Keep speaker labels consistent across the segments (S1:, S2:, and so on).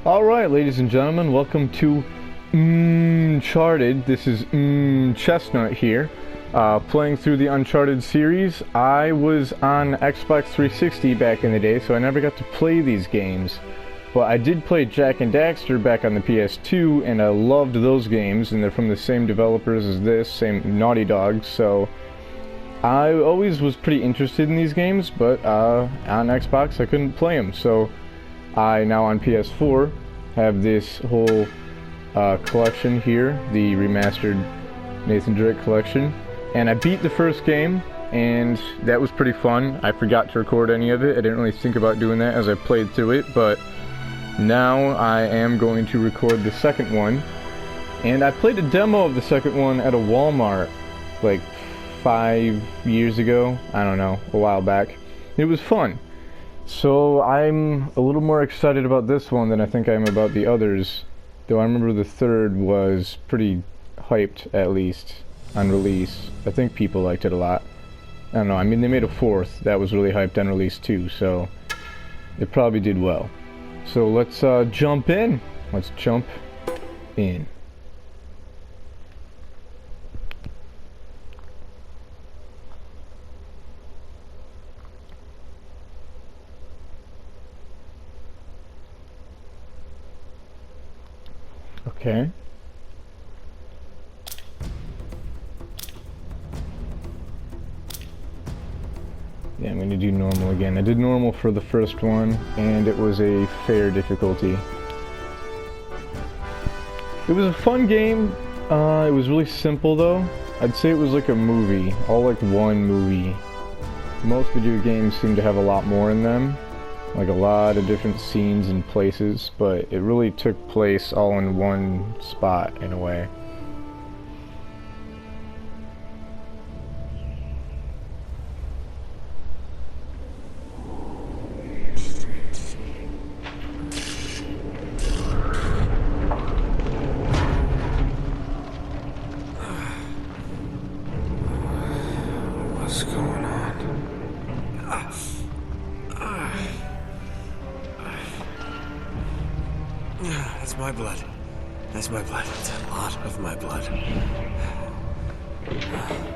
S1: Alright, ladies and gentlemen, welcome to MmmCharted. This is MmmChestnut here, playing through the Uncharted series. I was on Xbox 360 back in the day, so I never got to play these games. But I did play Jak and Daxter back on the PS2, and I loved those games, and they're from the same developers as this, same Naughty Dog, so I always was pretty interested in these games, but on Xbox I couldn't play them, so I now on PS4 have this whole collection here, the remastered Nathan Drake collection, and I beat the first game, and that was pretty fun. I forgot to record any of it. I didn't really think about doing that as I played through it, but now I am going to record the second one. And I played a demo of the second one at a Walmart like 5 years ago, I don't know, a while back. It was fun. So I'm a little more excited about this one than I think I am about the others, though I remember the third was pretty hyped, at least, on release. I think people liked it a lot. I don't know, I mean they made a fourth that was really hyped on release too, so it probably did well. So let's jump in. Let's jump in. Okay. Yeah, I'm gonna do normal again. I did normal for the first one, and it was a fair difficulty. It was a fun game. It was really simple though. I'd say it was like a movie, all like one movie. Most video games seem to have a lot more in them, like a lot of different scenes and places, but it really took place all in one spot in a way.
S2: What's going on? That's my blood. That's my blood. That's a lot of my blood. Oh, God.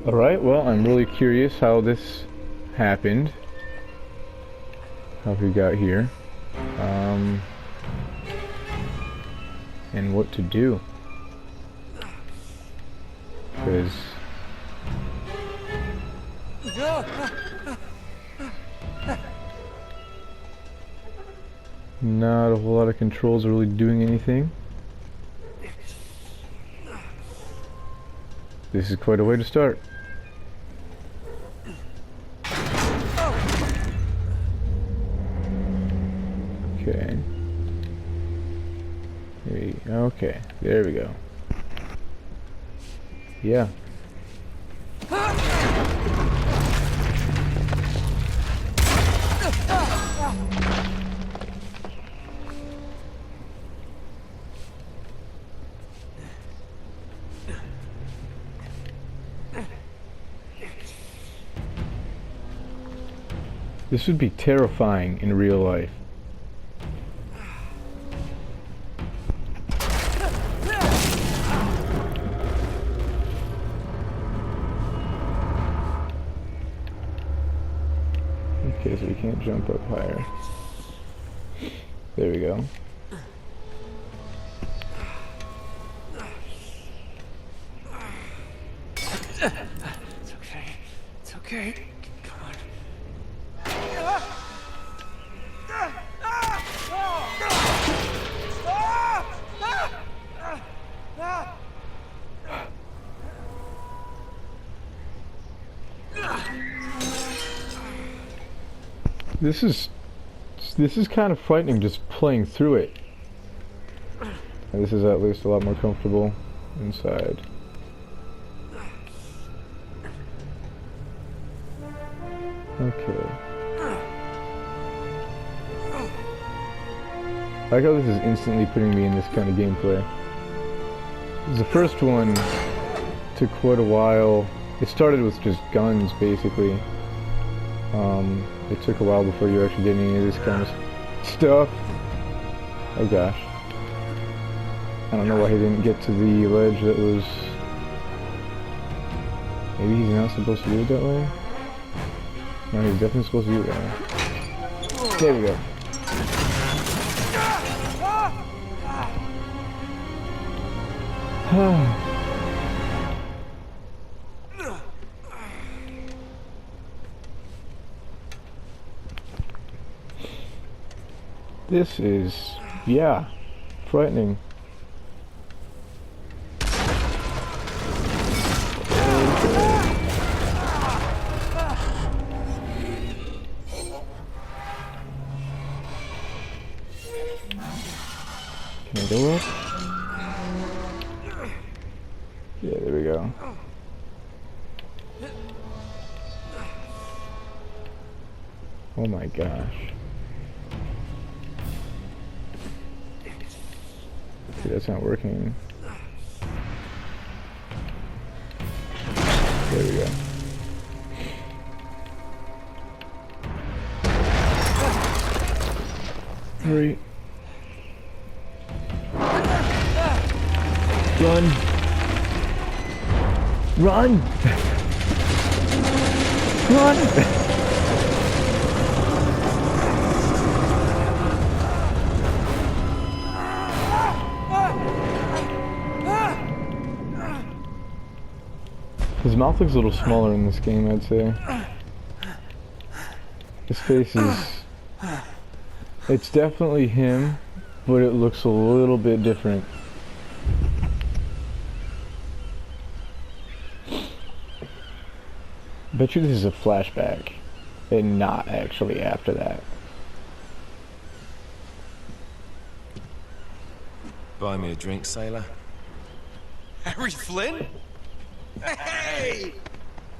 S1: Alright, well, I'm really curious how this happened. How we got here. And what to do. Because not a whole lot of controls are really doing anything. This is quite a way to start. Okay. Okay, there we go. Yeah. This would be terrifying in real life. Okay, so we can't jump up higher. There we go.
S2: It's okay. It's okay. Come on.
S1: This is This is kind of frightening just playing through it. And this is at least a lot more comfortable inside. Okay. I like how this is instantly putting me in this kind of gameplay. The first one took quite a while. It started with just guns, basically. It took a while before you actually get any of this kind of stuff. Oh gosh. I don't know why he didn't get to the ledge that was... Maybe he's not supposed to do it that way? No, he's definitely supposed to do it that way. There we go. This is, yeah, frightening. Can I go up? Yeah, there we go. Oh my gosh. See, that's not working. There we go. Hurry. Run. Run! Run! His mouth looks a little smaller in this game, I'd say. His face is... It's definitely him, but it looks a little bit different. Bet you this is a flashback, and not actually after that.
S2: Buy me a drink, sailor.
S3: Harry Flynn? Hey!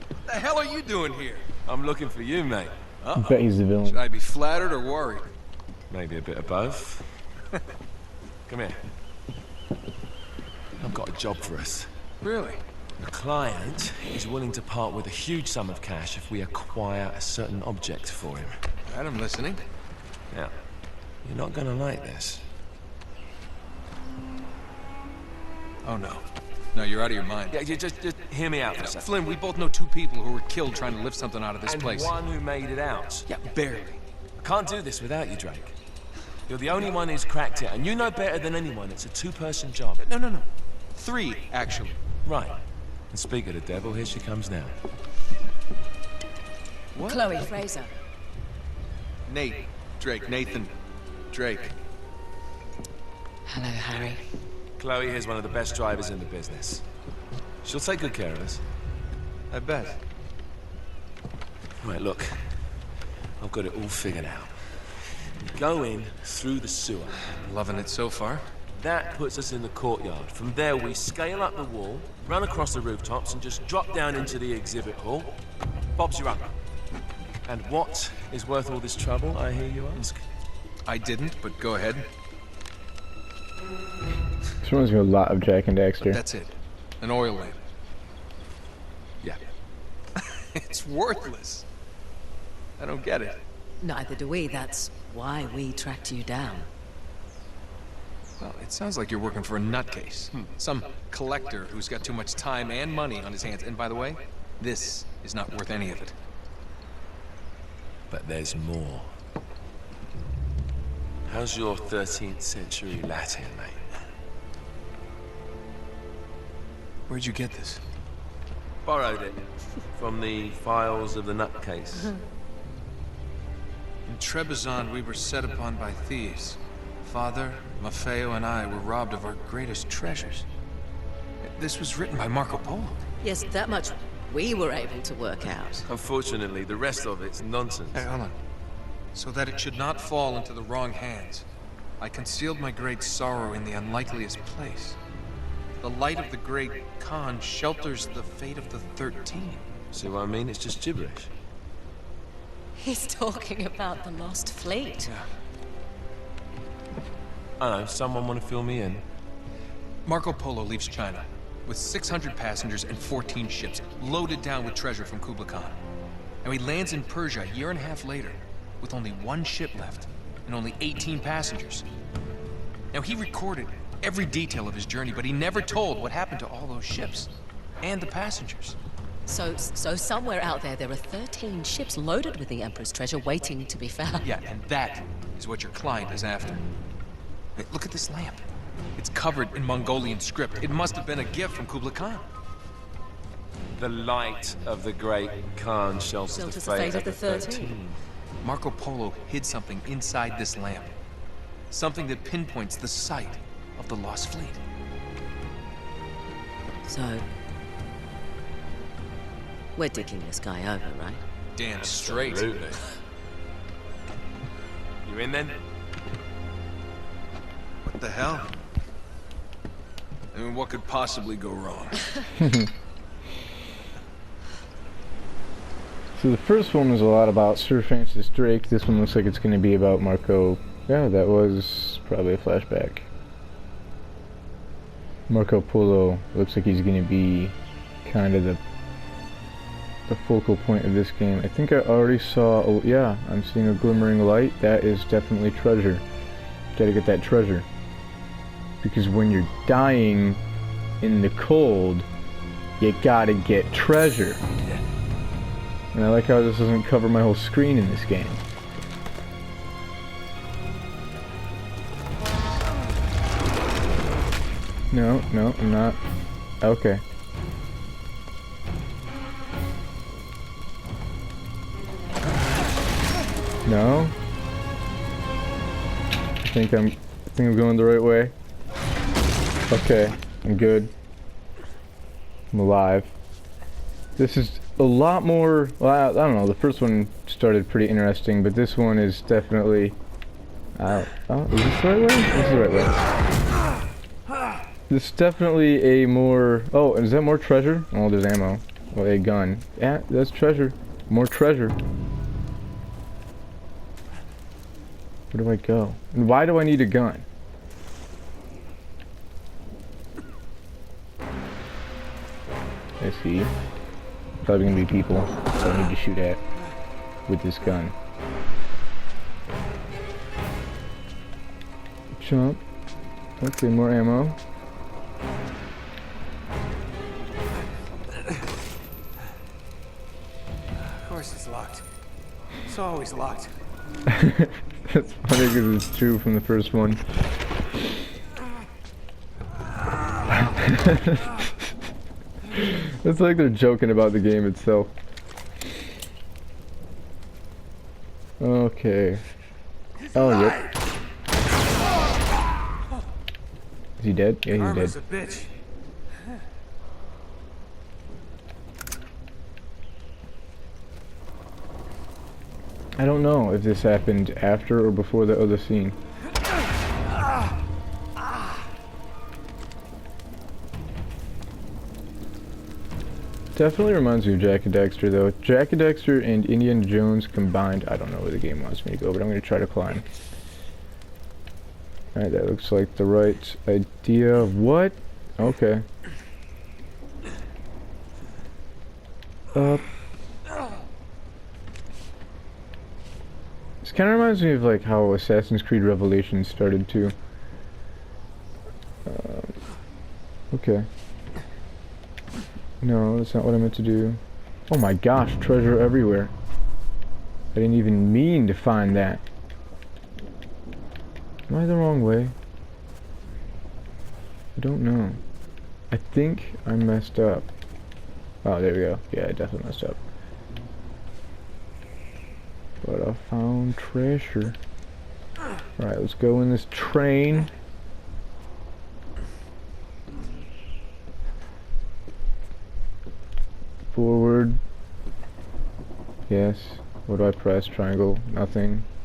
S3: What the hell are you doing here?
S2: I'm looking for you, mate.
S1: I bet he's the villain.
S3: Should I be flattered or worried?
S2: Maybe a bit of both. Come here. I've got a job for us.
S3: Really?
S2: The client is willing to part with a huge sum of cash if we acquire a certain object for him.
S3: Right, I'm listening.
S2: Now, you're not gonna like this.
S3: Oh no. No, you're out of your mind.
S2: Yeah, just hear me out for a second.
S3: Flynn, we both know two people who were killed trying to lift something out of this place.
S2: And one who made it out.
S3: Yeah, barely.
S2: I can't do this without you, Drake. You're the only one who's cracked it, and you know better than anyone it's a two-person job.
S3: No. 3, actually.
S2: Right. And speak of the devil, here she comes now.
S3: What?
S4: Chloe Fraser.
S3: Nate. Drake. Nathan. Drake.
S4: Hello, Harry.
S2: Chloe is one of the best drivers in the business. She'll take good care of us.
S3: I bet.
S2: Right, look. I've got it all figured out. Go in through the sewer.
S3: Loving it so far.
S2: That puts us in the courtyard. From there, we scale up the wall, run across the rooftops, and just drop down into the exhibit hall. Bob's your uncle. And what is worth all this trouble, I hear you ask?
S3: I didn't, but go ahead.
S1: This reminds me a lot of Jack and
S3: But
S1: Daxter.
S3: that's it. An oil lamp.
S2: Yeah.
S3: It's worthless. I don't get it.
S4: Neither do we. That's why we tracked you down.
S3: Well, it sounds like you're working for a nutcase. Some collector who's got too much time and money on his hands. And by the way, this is not worth any of it.
S2: But there's more. How's your 13th century Latin, mate?
S3: Where'd you get this?
S2: Borrowed it from the files of the nutcase.
S3: In Trebizond, we were set upon by thieves. Father, Maffeo, and I were robbed of our greatest treasures. This was written by Marco Polo.
S4: Yes, that much we were able to work out.
S2: Unfortunately, the rest of it's nonsense.
S3: Hey, hold on. So that it should not fall into the wrong hands, I concealed my great sorrow in the unlikeliest place. The light of the great Khan shelters the fate of the 13.
S2: See what I mean? It's just gibberish.
S4: He's talking about the Lost Fleet.
S3: Yeah.
S2: I know, someone want to fill me in?
S3: Marco Polo leaves China with 600 passengers and 14 ships, loaded down with treasure from Kublai Khan. Now he lands in Persia a year and a half later, with only 1 ship left, and only 18 passengers. Now he recorded every detail of his journey, but he never told what happened to all those ships, and the passengers.
S4: So somewhere out there are 13 ships loaded with the Emperor's treasure waiting to be found.
S3: Yeah, and that is what your client is after. Hey, look at this lamp. It's covered in Mongolian script. It must have been a gift from Kublai Khan.
S2: The light of the great Khan shelters the fate of the 13.
S3: Marco Polo hid something inside this lamp. Something that pinpoints the site of the Lost Fleet.
S4: So, we're dicking this guy over, right?
S3: Damn straight.
S2: Absolutely. You in then?
S3: What the hell? I mean, what could possibly go wrong?
S1: So the first one was a lot about Sir Francis Drake. This one looks like it's going to be about Marco. Yeah, that was probably a flashback. Marco Polo looks like he's going to be kind of the focal point of this game. I think I already saw, oh yeah, I'm seeing a glimmering light. That is definitely treasure. Gotta get that treasure. Because when you're dying in the cold, you gotta get treasure. And I like how this doesn't cover my whole screen in this game. No, I'm not. Okay. No. I think I'm going the right way. Okay, I'm good. I'm alive. This is a lot more, well, I don't know, the first one started pretty interesting, but this one is definitely, oh, is this the right way? This is the right way. This is definitely a more, oh, is that more treasure? Oh, there's ammo. Oh, a gun. Yeah, that's treasure. More treasure. Where do I go? And why do I need a gun? I see. Probably gonna be people that I need to shoot at with this gun. Jump. Okay, more ammo.
S5: Of course it's locked. It's always locked.
S1: That's funny because it's true from the first one. It's like they're joking about the game itself. Okay. Oh, yep. Is he dead? Yeah, he's
S5: Karma's
S1: dead.
S5: a bitch.
S1: I don't know if this happened after or before the other scene. Definitely reminds me of Jak and Daxter though. Jak and Daxter and Indiana Jones combined. I don't know where the game wants me to go, but I'm going to try to climb. Alright, that looks like the right idea of what? Okay. Up. This kind of reminds me of like how Assassin's Creed Revelations started too. Okay. No, that's not what I meant to do. Oh my gosh, treasure everywhere. I didn't even mean to find that. Am I the wrong way? I don't know. I think I messed up. Oh, there we go. Yeah, I definitely messed up. But I found treasure. Alright, let's go in this train. Forward. Yes. What do I press? Triangle. Nothing.